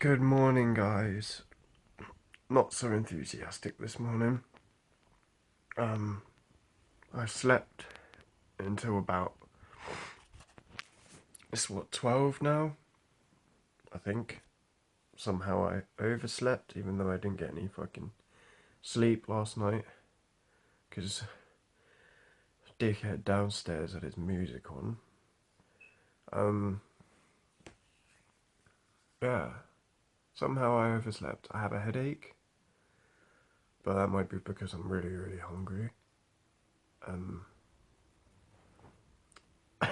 Good morning, guys. Not so enthusiastic this morning. Um, I slept until about, it's what, 12 now? I think. Somehow I overslept, even though I didn't get any fucking sleep last night. Because dickhead downstairs had his music on. Um, yeah. Somehow I overslept. I have a headache. But that might be because I'm really, really hungry. Um,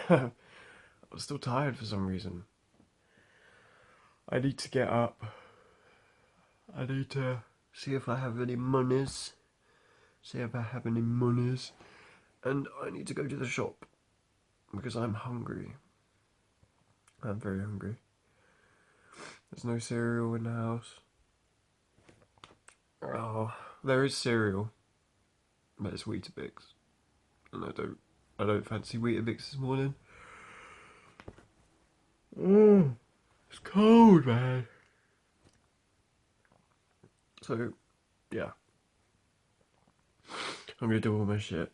I'm still tired for some reason. I need to get up. I need to see if I have any monies. See if I have any monies. And I need to go to the shop. Because I'm hungry. I'm very hungry. There's no cereal in the house. Oh, there is cereal. But it's Weetabix. And I don't fancy Weetabix this morning. It's cold, man. So, yeah. I'm gonna do all my shit.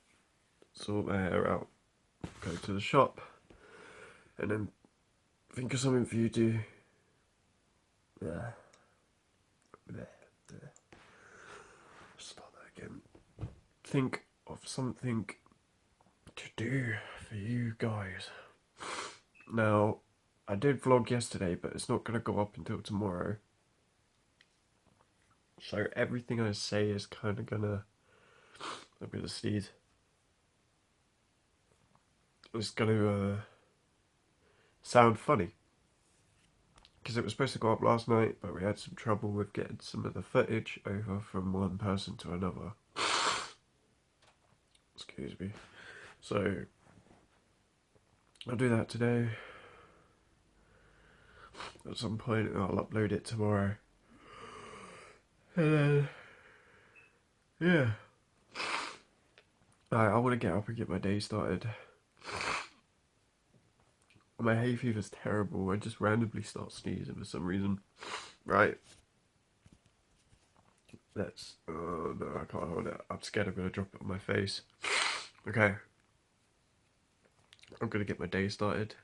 Sort my hair out. Go to the shop. And then think of something for you to... Yeah. Start that again. Think of something to do for you guys. Now, I did vlog yesterday, but it's not going to go up until tomorrow. So everything I say is kind of gonna... Let me just sneeze. It's gonna sound funny. Because it was supposed to go up last night, but we had some trouble with getting some of the footage over from one person to another. Excuse me. So, I'll do that today. At some point, I'll upload it tomorrow. And then, yeah. I want to get up and get my day started. My hay fever's terrible. I just randomly start sneezing for some reason. Right. Let's... Oh, no, I can't hold it. I'm scared I'm going to drop it on my face. Okay. I'm going to get my day started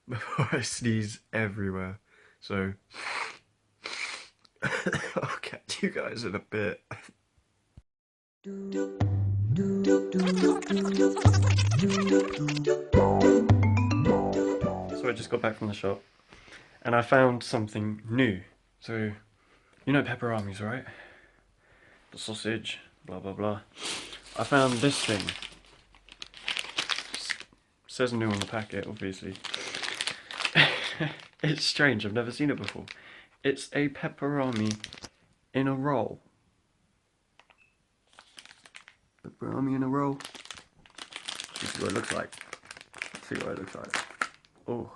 before I sneeze everywhere. So, I'll catch you guys in a bit. So I just got back from the shop and I found something new. So, you know pepperonis, right? The sausage, blah blah blah. I found this thing. Says new on the packet, obviously. It's strange, I've never seen it before. It's a pepperoni in a roll. Pepperoni in a roll. This is what it looks like. Let's see what it looks like. Oh.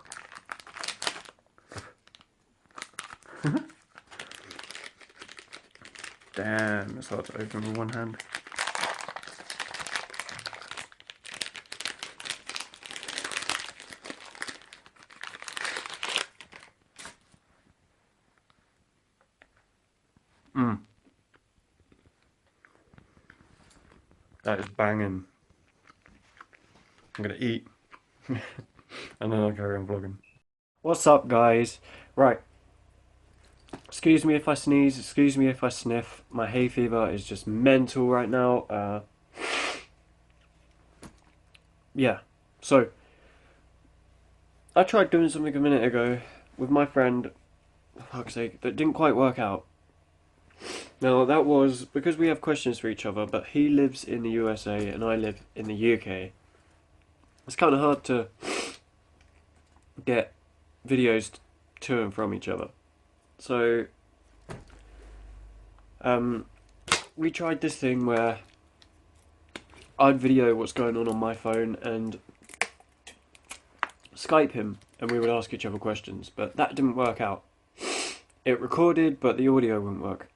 Damn, it's hard to open with one hand. Mmm. That is banging. I'm gonna eat. And then I'll carry on vlogging. What's up, guys? Right. Excuse me if I sneeze, excuse me if I sniff. My hay fever is just mental right now. Yeah. So, I tried doing something a minute ago with my friend, for fuck's sake, that didn't quite work out. Now, that was because we have questions for each other, but he lives in the USA and I live in the UK. It's kind of hard to get videos to and from each other. So, we tried this thing where I'd video what's going on my phone and Skype him and we would ask each other questions, but that didn't work out. It recorded, but the audio wouldn't work.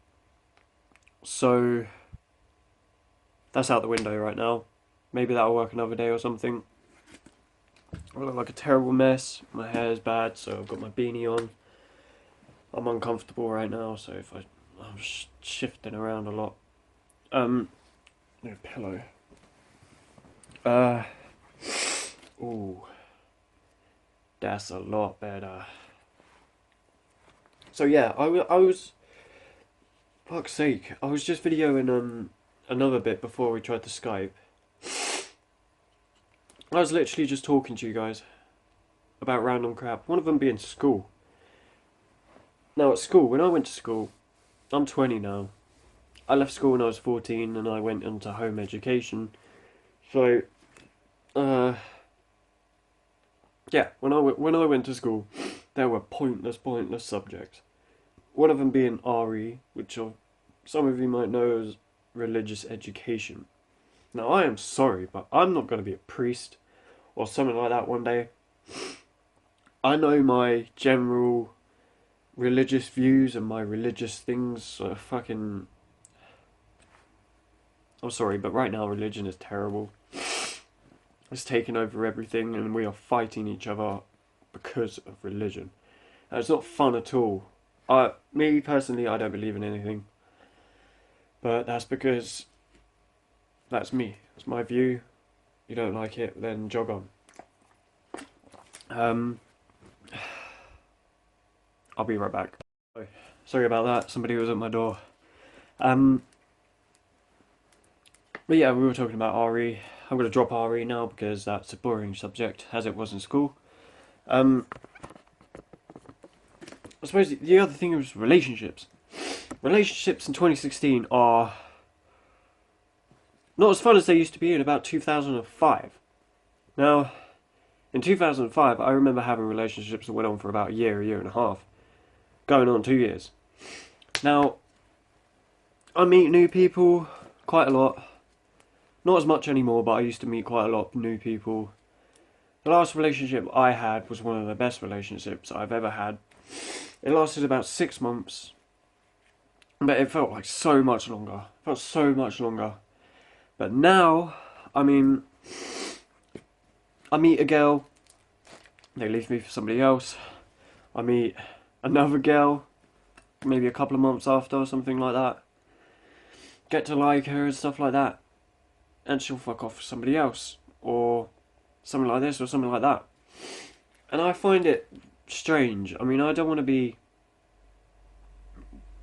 So, that's out the window right now. Maybe that'll work another day or something. I look like a terrible mess. My hair is bad, so I've got my beanie on. I'm uncomfortable right now, so if I'm shifting around a lot. No pillow. Ooh, that's a lot better. So yeah, I was, fuck's sake, I was just videoing another bit before we tried to Skype. I was literally just talking to you guys about random crap. One of them being school. Now at school, when I went to school, I'm 20 now. I left school when I was 14 and I went into home education. So, yeah, when I went to school, there were pointless subjects. One of them being RE, which some of you might know as religious education. Now, I am sorry, but I'm not going to be a priest or something like that one day. I know my general religious views and my religious things are fucking... I'm sorry, but right now religion is terrible. It's taken over everything and we are fighting each other because of religion. And it's not fun at all. Me personally, I don't believe in anything. But that's because that's me. It's my view. You don't like it, then jog on. I'll be right back. Sorry about that. Somebody was at my door. But yeah, we were talking about RE. I'm going to drop RE now because that's a boring subject, as it was in school. I suppose the other thing was relationships. Relationships in 2016 are not as fun as they used to be in about 2005. Now, in 2005, I remember having relationships that went on for about a year and a half. Going on 2 years. Now, I meet new people quite a lot. Not as much anymore, but I used to meet quite a lot of new people. The last relationship I had was one of the best relationships I've ever had. It lasted about 6 months. But it felt like so much longer. It felt so much longer. But now, I mean, I meet a girl, they leave me for somebody else. I meet another girl, maybe a couple of months after or something like that. Get to like her and stuff like that. And she'll fuck off for somebody else. Or something like this or something like that. And I find it strange. I mean, I don't want to be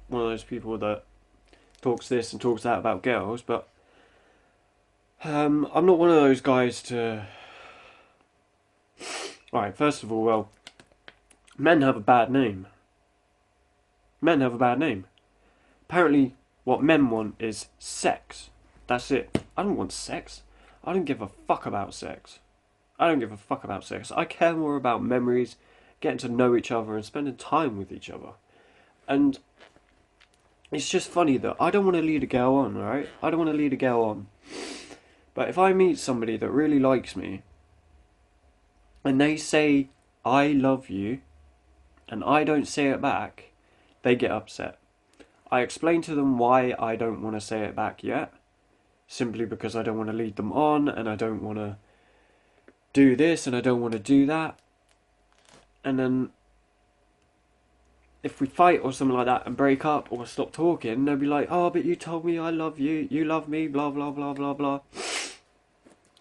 one of those people that talks this and talks that about girls, but I'm not one of those guys to... Alright, first of all, well, men have a bad name. Men have a bad name. Apparently, what men want is sex. That's it. I don't want sex. I don't give a fuck about sex. I don't give a fuck about sex. I care more about memories, getting to know each other and spending time with each other. And it's just funny that I don't want to lead a girl on, alright? I don't want to lead a girl on. But if I meet somebody that really likes me, and they say, I love you, and I don't say it back, they get upset. I explain to them why I don't want to say it back yet. Simply because I don't want to lead them on, and I don't want to do this, and I don't want to do that. And then, if we fight or something like that and break up or stop talking, they'll be like, oh, but you told me I love you, you love me, blah, blah, blah, blah, blah.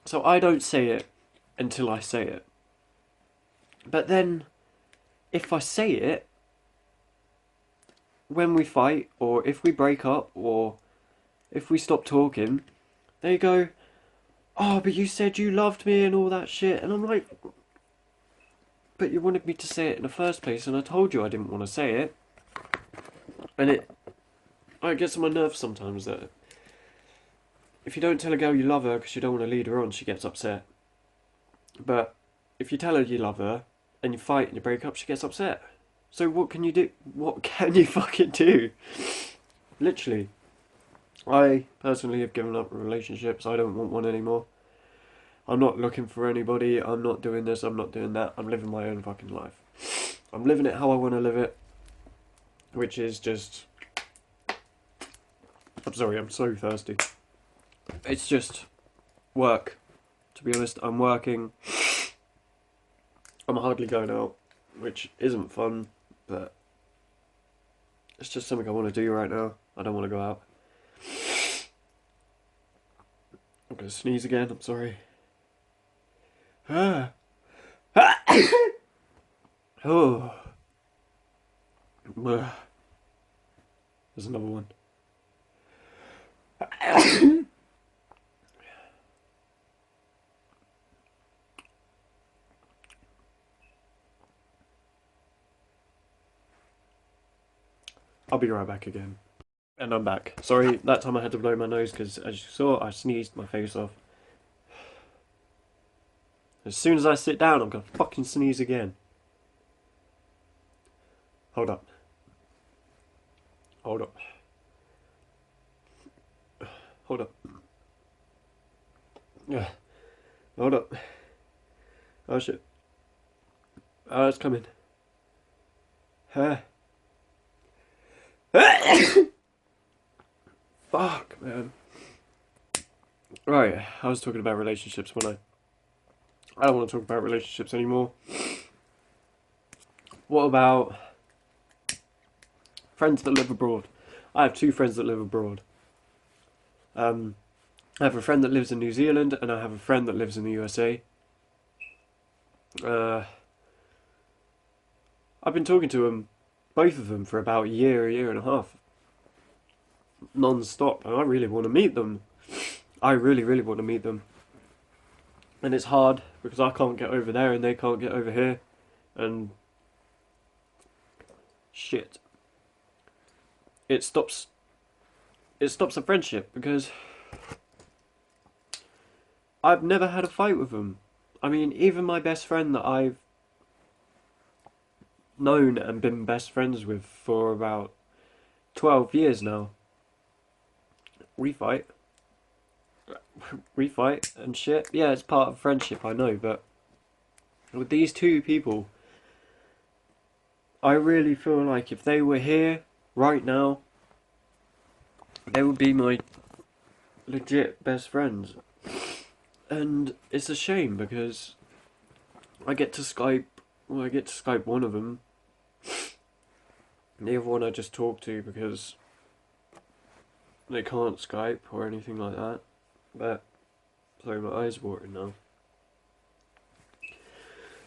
So I don't say it until I say it. But then, if I say it, when we fight, or if we break up, or if we stop talking, they go, oh, but you said you loved me and all that shit. And I'm like, but you wanted me to say it in the first place, and I told you I didn't want to say it. And it gets on my nerves sometimes that if you don't tell a girl you love her because you don't want to lead her on, she gets upset. But if you tell her you love her, and you fight and you break up, she gets upset. So what can you do? What can you fucking do? Literally. I personally have given up relationships. I don't want one anymore. I'm not looking for anybody. I'm not doing this. I'm not doing that. I'm living my own fucking life. I'm living it how I want to live it. Which is just... I'm sorry, I'm so thirsty. It's just work. To be honest, I'm working. I'm hardly going out, which isn't fun, but It's just something I want to do right now. I don't want to go out. I'm gonna sneeze again, I'm sorry. Ah. Oh. There's another one. I'll be right back again. And I'm back. Sorry, that time I had to blow my nose because, as you saw, I sneezed my face off. As soon as I sit down, I'm gonna fucking sneeze again. Hold up. Hold up. Hold up. Yeah. Hold up. Oh shit. Oh, it's coming. Fuck, man. Right, I was talking about relationships when I don't want to talk about relationships anymore. What about friends that live abroad? I have two friends that live abroad. I have a friend that lives in New Zealand, and I have a friend that lives in the USA. I've been talking to them, both of them, for about a year and a half, non-stop, and I really want to meet them. I really, really want to meet them. And it's hard because I can't get over there and they can't get over here. And shit. It stops a friendship because I've never had a fight with them. I mean, even my best friend that I've known and been best friends with for about 12 years now, we fight. We fight and shit. Yeah, it's part of friendship, I know, but with these two people, I really feel like if they were here right now, they would be my legit best friends. And it's a shame because I get to Skype one of them. The other one I just talk to because they can't Skype or anything like that. But, sorry, my eyes are watering now.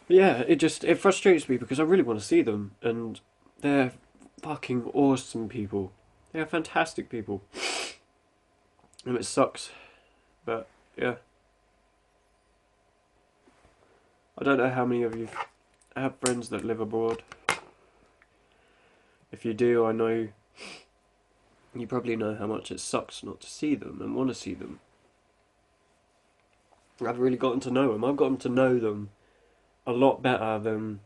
But yeah, it frustrates me because I really want to see them, and they're fucking awesome people. They're fantastic people. And it sucks, but yeah. I don't know how many of you have friends that live abroad. If you do, I know you probably know how much it sucks not to see them and want to see them. I've really gotten to know them. I've gotten to know them a lot better than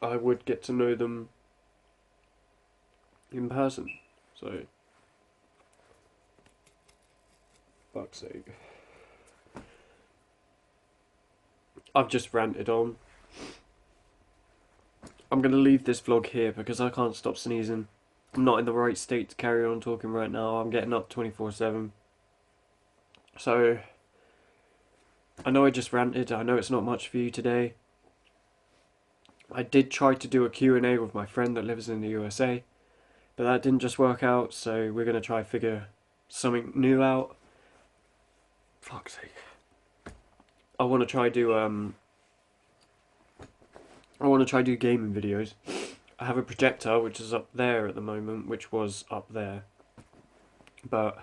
I would get to know them in person. So, fuck's sake. I've just ranted on. I'm going to leave this vlog here because I can't stop sneezing. I'm not in the right state to carry on talking right now. I'm getting up 24/7. So, I know I just ranted. I know it's not much for you today. I did try to do a Q&A with my friend that lives in the USA, but that didn't just work out, so we're going to try figure something new out. Fuck's sake. I want to try do gaming videos. I have a projector which is up there at the moment, which was up there. But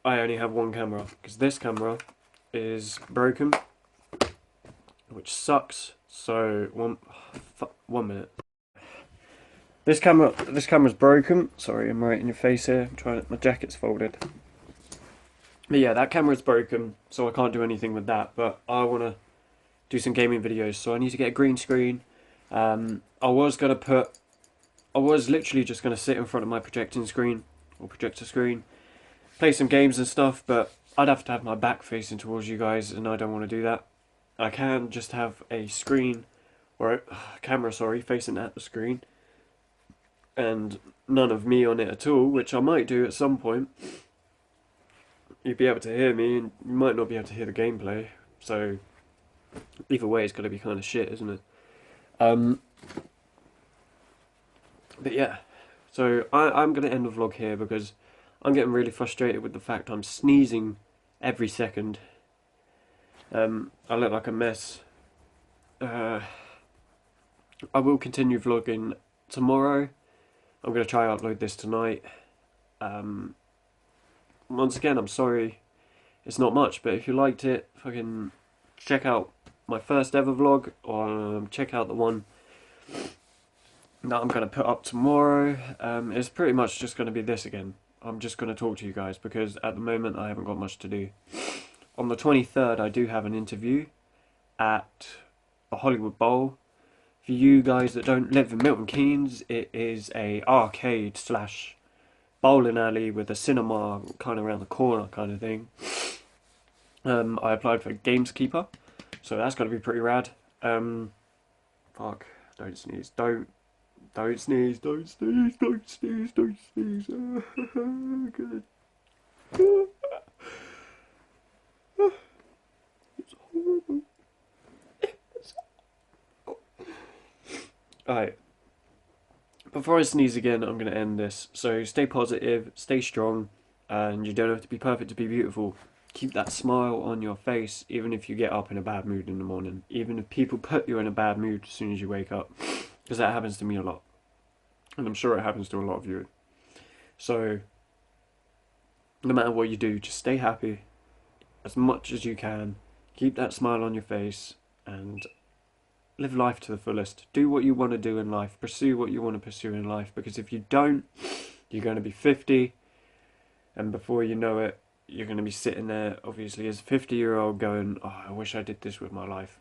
I only have one camera because this camera is broken, which sucks. So one minute. This camera's broken. Sorry, I'm right in your face here. I'm trying. My jacket's folded. But yeah, that camera's broken, so I can't do anything with that. But I want to do some gaming videos, so I need to get a green screen. I was literally just gonna sit in front of my projector screen, play some games and stuff, but I'd have to have my back facing towards you guys, and I don't want to do that. I can just have a screen, or a camera, sorry, facing at the screen, and none of me on it at all, which I might do at some point. You'd be able to hear me, and you might not be able to hear the gameplay, so either way it's going to be kind of shit, isn't it? But yeah, so I'm going to end the vlog here because I'm getting really frustrated with the fact I'm sneezing every second. I look like a mess. Uh, I will continue vlogging tomorrow. I'm going to try upload this tonight. Um, Once again, I'm sorry it's not much, but if you liked it, fucking check out my first ever vlog, or check out the one that I'm going to put up tomorrow. It's pretty much just going to be this again. I'm just going to talk to you guys because at the moment I haven't got much to do. On the 23rd, I do have an interview at the Hollywood Bowl. For you guys that don't live in Milton Keynes, it is a arcade slash bowling alley with a cinema kind of around the corner kind of thing. I applied for Gameskeeper, so that's going to be pretty rad. Fuck, don't sneeze, don't sneeze, don't sneeze, don't sneeze, don't sneeze. Good. It's horrible. Alright, before I sneeze again, I'm going to end this. So stay positive, stay strong, and you don't have to be perfect to be beautiful. Keep that smile on your face, even if you get up in a bad mood in the morning. Even if people put you in a bad mood as soon as you wake up. Because that happens to me a lot. And I'm sure it happens to a lot of you. So, no matter what you do, just stay happy as much as you can. Keep that smile on your face, and live life to the fullest. Do what you want to do in life. Pursue what you want to pursue in life. Because if you don't, you're going to be 50, and before you know it, you're going to be sitting there, obviously, as a 50-year-old going, oh, I wish I did this with my life.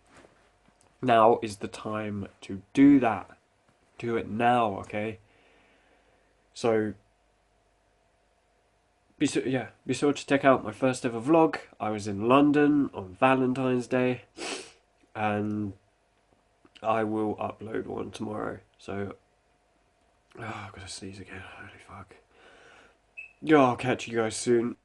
Now is the time to do that. Do it now, okay? So, be sure to check out my first ever vlog. I was in London on Valentine's Day, and I will upload one tomorrow. So, I've got to sneeze again. Holy fuck. Yeah, I'll catch you guys soon.